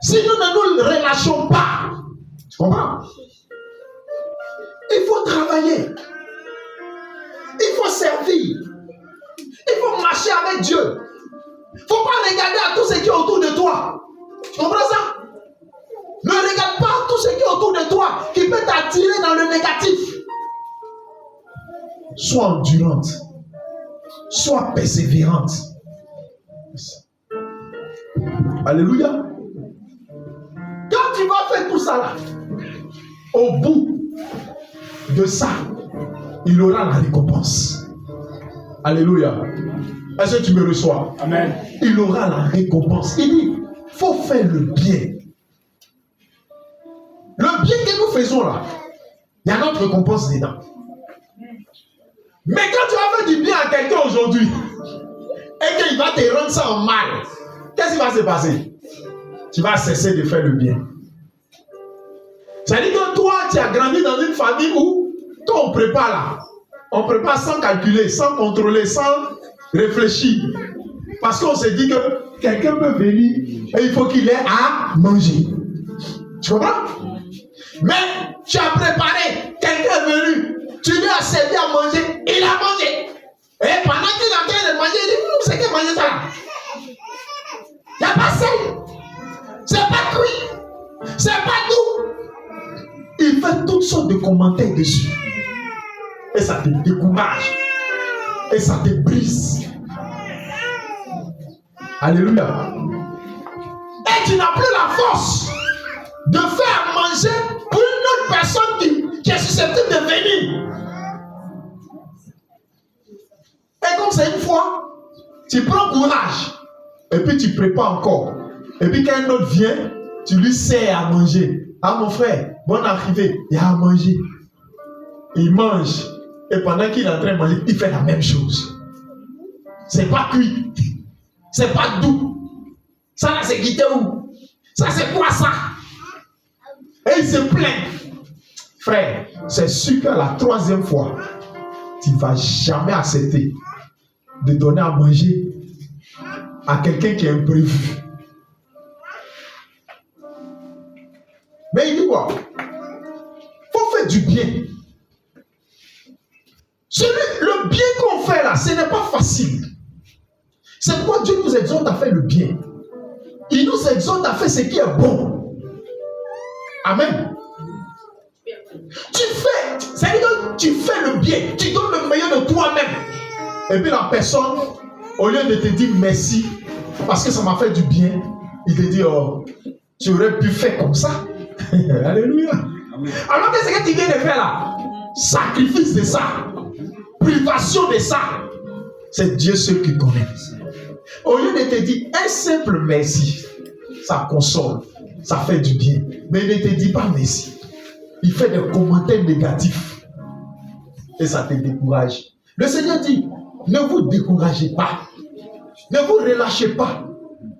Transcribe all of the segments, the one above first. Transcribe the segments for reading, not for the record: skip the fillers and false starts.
Si nous ne nous relâchons pas, tu comprends? Il faut travailler. Il faut servir. Il faut marcher avec Dieu. Il ne faut pas regarder à tout ce qui est autour de toi. Tu comprends ça? Ne regarde pas tout ce qui est autour de toi qui peut t'attirer dans le négatif. Sois endurante. Sois persévérante. Alléluia. Quand tu vas faire tout ça là, au bout de ça, il aura la récompense. Alléluia. Est-ce que tu me reçois? Amen. Il aura la récompense. Il dit, il faut faire le bien. Le bien que nous faisons là, il y a notre récompense dedans. Mais quand tu vas faire du bien à quelqu'un aujourd'hui, et qu'il va te rendre ça en mal, qu'est-ce qui va se passer? Tu vas cesser de faire le bien. C'est-à-dire que toi, tu as grandi dans une famille où, quand on prépare là, on prépare sans calculer, sans contrôler, sans réfléchir. Parce qu'on se dit que quelqu'un peut venir et il faut qu'il ait à manger. Tu comprends? Mais tu as préparé, quelqu'un est venu, tu lui as servi à manger, il a mangé. Et pendant qu'il est en train de manger, il dit, c'est qui manger ça? Il n'y a pas sel. C'est pas cuit. C'est pas doux. Il fait toutes sortes de commentaires dessus. Et ça te décourage. Et ça te brise. Alléluia. Et tu n'as plus la force de faire manger pour une autre personne qui est susceptible de venir. Et comme c'est une fois, tu prends courage. Et puis tu prépares encore. Et puis quand un autre vient, tu lui sers à manger. Ah mon frère, bonne arrivée, il y a à manger. Il mange. Et pendant qu'il est en train de manger, il fait la même chose. C'est pas cuit. C'est pas doux. Ça là c'est guité où? Ça c'est quoi ça? Et il se plaint. Frère, c'est sûr qu'à la troisième fois, tu ne vas jamais accepter de donner à manger à quelqu'un qui est imprévu. Mais il dit quoi? Il faut faire du bien. Le bien qu'on fait là, ce n'est pas facile. C'est pourquoi Dieu nous exhorte à faire le bien. Il nous exhorte à faire ce qui est bon. Amen. C'est-à-dire que tu fais le bien, tu donnes le meilleur de toi-même. Et puis la personne, au lieu de te dire merci, parce que ça m'a fait du bien, il te dit, oh, tu aurais pu faire comme ça. Alléluia. Amen. Alors qu'est-ce que tu viens de faire là? Sacrifice de ça, privation de ça. C'est Dieu seul qui connaît. Au lieu de te dire un simple merci, ça console, ça fait du bien. Mais il ne te dit pas merci. Il fait des commentaires négatifs. Et ça te décourage. Le Seigneur dit, ne vous découragez pas. Ne vous relâchez pas.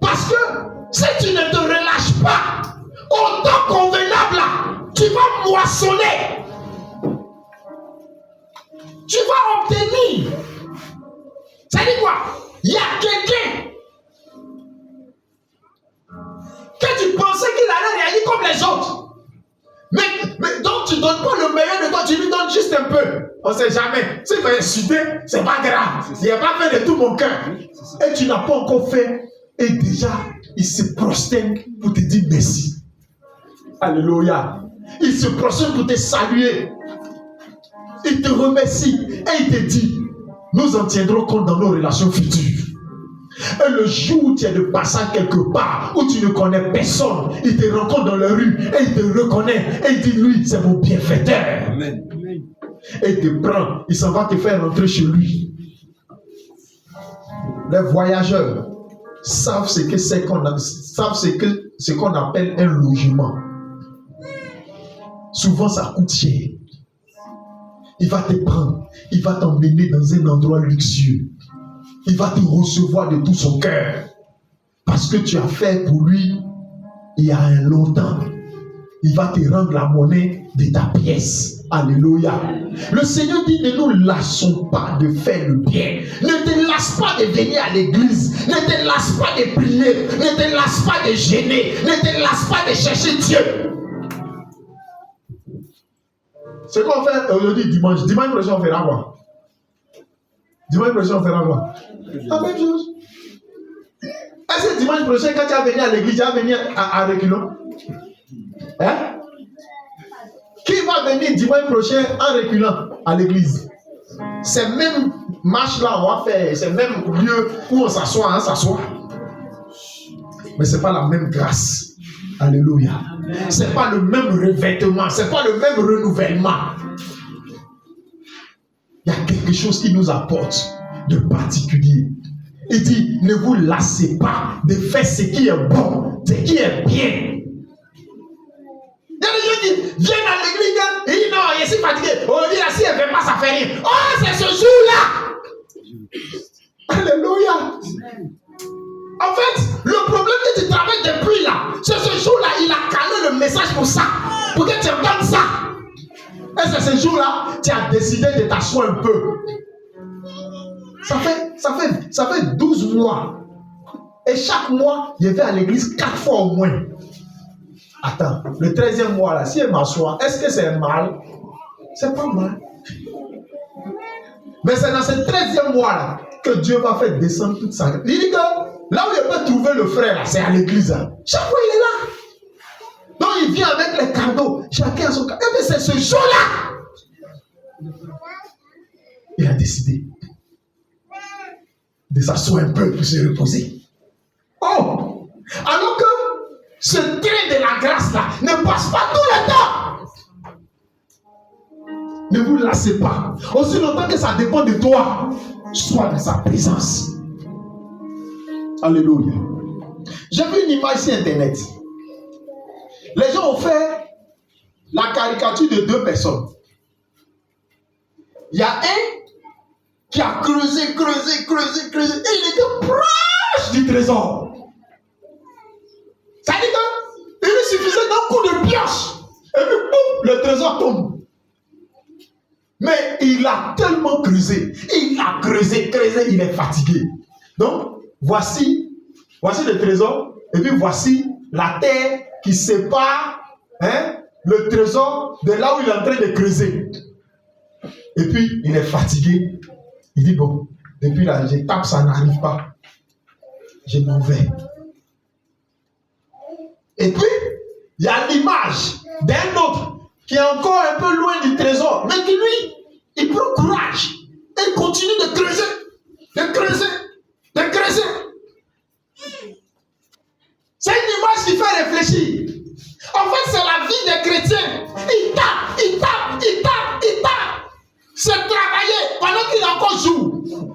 Parce que si tu ne te relâches pas, au temps convenable là, tu vas moissonner. Tu vas obtenir. Ça dit quoi? Il y a quelqu'un que tu pensais qu'il allait réagir comme les autres. Mais donc tu ne donnes pas le meilleur de toi, tu lui donnes juste un peu. On ne sait jamais. S'il va insulter, c'est pas grave. Il n'a pas fait de tout mon cœur. Et tu n'as pas encore fait. Et déjà, il se prosterne pour te dire merci. Alléluia. Il se prosterne pour te saluer. Il te remercie. Et il te dit, nous en tiendrons compte dans nos relations futures. Et le jour où tu es de passage quelque part, où tu ne connais personne, il te rencontre dans la rue, et il te reconnaît, et il dit, lui, c'est mon bienfaiteur. Amen. Et il te prend, il s'en va te faire rentrer chez lui. Les voyageurs savent ce que c'est ce qu'on appelle un logement. Souvent, ça coûte cher. Il va te prendre, il va t'emmener dans un endroit luxueux. Il va te recevoir de tout son cœur. Parce que tu as fait pour lui il y a un longtemps. il va te rendre la monnaie de ta pièce. Alléluia. Le Seigneur dit, ne nous lassons pas de faire le bien. Ne te lasse pas de venir à l'église. Ne te lasse pas de prier. Ne te lasse pas de gêner. Ne te lasse pas de chercher Dieu. Ce qu'on fait aujourd'hui dimanche. Dimanche prochain, on fera quoi? Dimanche prochain, on fera quoi? La même chose. Est-ce que dimanche prochain, quand tu vas venir à l'église, tu vas venir à reculons? Hein? Qui va venir dimanche prochain en reculant à l'église? C'est même marche-là, on va faire. C'est même lieu où on s'assoit, hein, s'assoit. Mais ce n'est pas la même grâce. Alléluia. Ce n'est pas le même revêtement. Ce n'est pas le même renouvellement. Il y a quelque chose qui nous apporte de particulier. Il dit, ne vous lassez pas de faire ce qui est bon, ce qui est bien. Il y a des gens qui viennent à l'église et disent non, je suis fatigué. On dit là, si elle ne fait pas, ça fait rien. Oh, c'est ce jour-là. Alléluia. En fait, le problème que tu travailles depuis là, c'est ce jour-là, il a calé le message pour ça. Pour que tu regardes ça. Et c'est ce jour-là, tu as décidé de t'asseoir un peu. Ça fait 12 mois. Et chaque mois, je vais à l'église 4 fois au moins. Attends, le 13e mois là, si elle m'assoit, est-ce que c'est mal? C'est pas mal. Mais c'est dans ce 13e mois là que Dieu va faire descendre toute sa grâce. Il dit que là où il peut trouver le frère là, c'est à l'église. Hein. Chaque fois il est là. Donc il vient avec les cadeaux. Chacun a son cadeau. Et puis c'est ce jour-là. Il a décidé de s'asseoir un peu pour se reposer. Oh! Alors que ce train de la grâce là ne passe pas tout le temps. Ne vous lassez pas. Aussi longtemps que ça dépend de toi, sois dans sa présence. Alléluia. J'ai vu une image sur internet. Les gens ont fait la caricature de 2 personnes. Il y a un qui a creusé, et il était proche du trésor. Ça dit qu'il lui suffisait d'un coup de pioche. Et puis, boum, le trésor tombe. Mais il a tellement creusé. Il a creusé, il est fatigué. Donc, voici le trésor. Et puis, voici la terre qui sépare le trésor de là où il est en train de creuser. Et puis, il est fatigué. Il dit, bon, depuis là, je tape, ça n'arrive pas. Je m'en vais. Et puis, il y a l'image d'un autre qui est encore un peu loin du trésor, mais qui lui, il prend courage et continue de creuser. C'est une image qui fait réfléchir. En fait, c'est la vie des chrétiens. Il tape. Se travailler pendant qu'il est encore jour.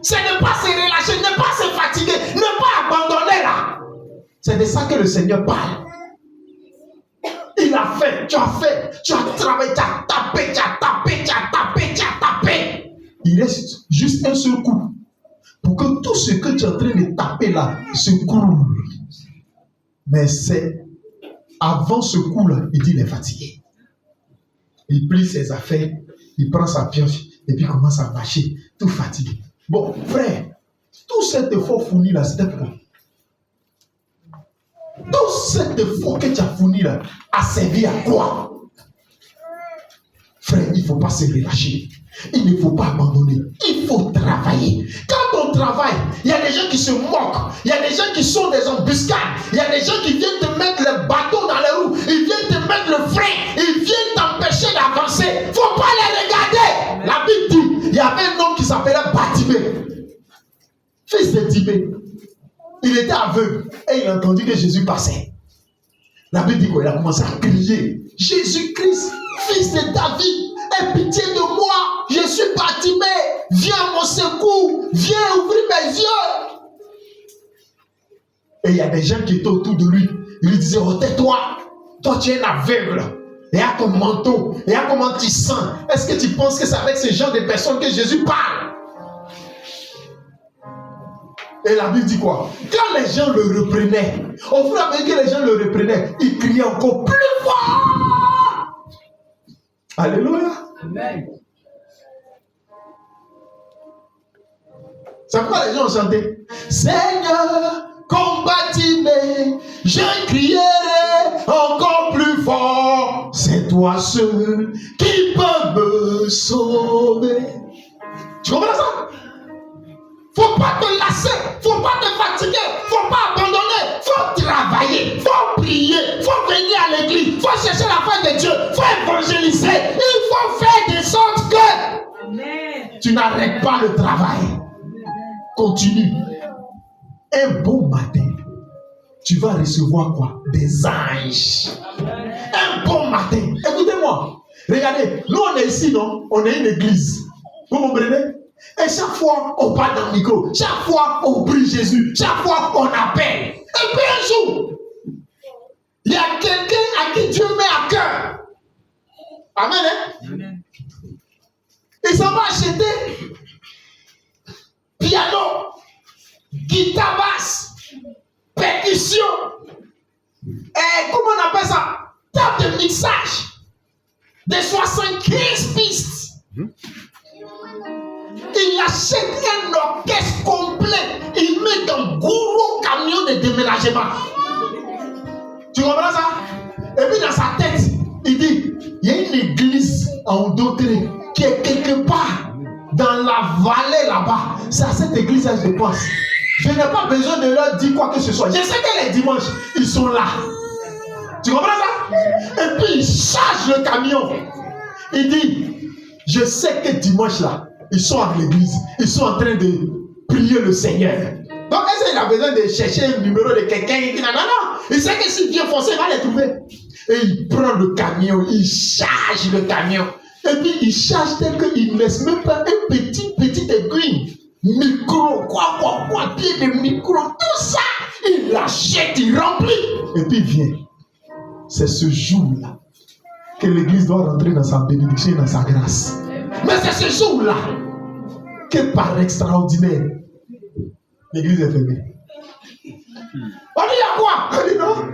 C'est ne pas se relâcher, ne pas se fatiguer, ne pas abandonner là. C'est de ça que le Seigneur parle. Il a fait, tu as travaillé, tu as tapé. Il reste juste un seul coup pour que tout ce que tu es en train de taper là se coule. Mais c'est avant ce coup-là, il dit il est fatigué. Il plie ses affaires, il prend sa pioche et puis commence à marcher, tout fatigué. Bon, frère, tout cet effort fourni là, c'était pour quoi? Tout cet effort que tu as fourni là a servi à quoi? Frère, il ne faut pas se relâcher. Il ne faut pas abandonner. Il faut travailler. Quand on travaille, il y a des gens qui se moquent. Il y a des gens qui sont des embuscades. Il y a des gens qui viennent te mettre le bateau dans les roues. Ils viennent te mettre le frein. Ils viennent t'empêcher d'avancer. Il ne faut pas les regarder. La Bible dit, il y avait un homme qui s'appelait Bartimée, fils de Timée. Il était aveugle et il a entendu que Jésus passait. La Bible dit qu'il a commencé à crier, Jésus-Christ, fils de David, aie pitié de moi, je suis Bartimée, viens à mon secours, viens ouvrir mes yeux. Et il y a des gens qui étaient autour de lui. Ils lui disaient, oh, tais-toi, toi tu es un aveugle. Et à ton manteau, et à comment tu sens. Est-ce que tu penses que c'est avec ce genre de personnes que Jésus parle? Et la Bible dit quoi? Quand les gens le reprenaient, au fur et à mesure que les gens le reprenaient, il criait encore plus fort. Alléluia. Amen. C'est pourquoi les gens ont chanté. Seigneur, combattez-moi, je crierai encore plus fort. C'est toi seul qui peux me sauver. Tu comprends ça? Faut pas te lasser, faut pas te fatiguer, faut pas abandonner, faut travailler, faut prier, faut venir à l'église, faut chercher la face de Dieu, faut évangéliser. Il faut faire de sorte que tu n'arrêtes pas le travail. Continue. Un bon matin, tu vas recevoir quoi? Des anges. Un bon matin. Écoutez-moi. Regardez, nous on est ici, non? On est une église. Vous comprenez? Et chaque fois, on parle dans le micro. Chaque fois, on prie Jésus. Chaque fois, on appelle. Et puis un jour, il y a quelqu'un à qui Dieu met à cœur. Amen. Hein? Amen. Il s'en va acheter piano, guitare basse, percussion. Et comment on appelle ça? Table de mixage. De 75 pistes. Il achète un orchestre complet. Il met dans un gros camion de déménagement. Tu comprends ça? Et puis dans sa tête, il dit, il y a une église en Odotré qui est quelque part dans la vallée là-bas. C'est à cette église que je pense. Je n'ai pas besoin de leur dire quoi que ce soit. Je sais que les dimanches, ils sont là. Tu comprends ça? Et puis il charge le camion. Il dit, je sais que dimanche là, ils sont à l'église. Ils sont en train de prier le Seigneur. Donc, est-ce qu'il a besoin de chercher le numéro de quelqu'un qui dit non, non. Il sait que s'il vient forcer, il va les trouver. Et il prend le camion, il charge le camion. Et puis, il charge tel qu'il ne laisse même pas un petit aiguille. Micro, quoi, pied de micro, tout ça. Il l'achète, il remplit. Et puis, il vient. C'est ce jour-là que l'église doit rentrer dans sa bénédiction et dans sa grâce. Mais c'est ce jour-là que par extraordinaire, l'église est fermée. On dit à quoi? On dit non.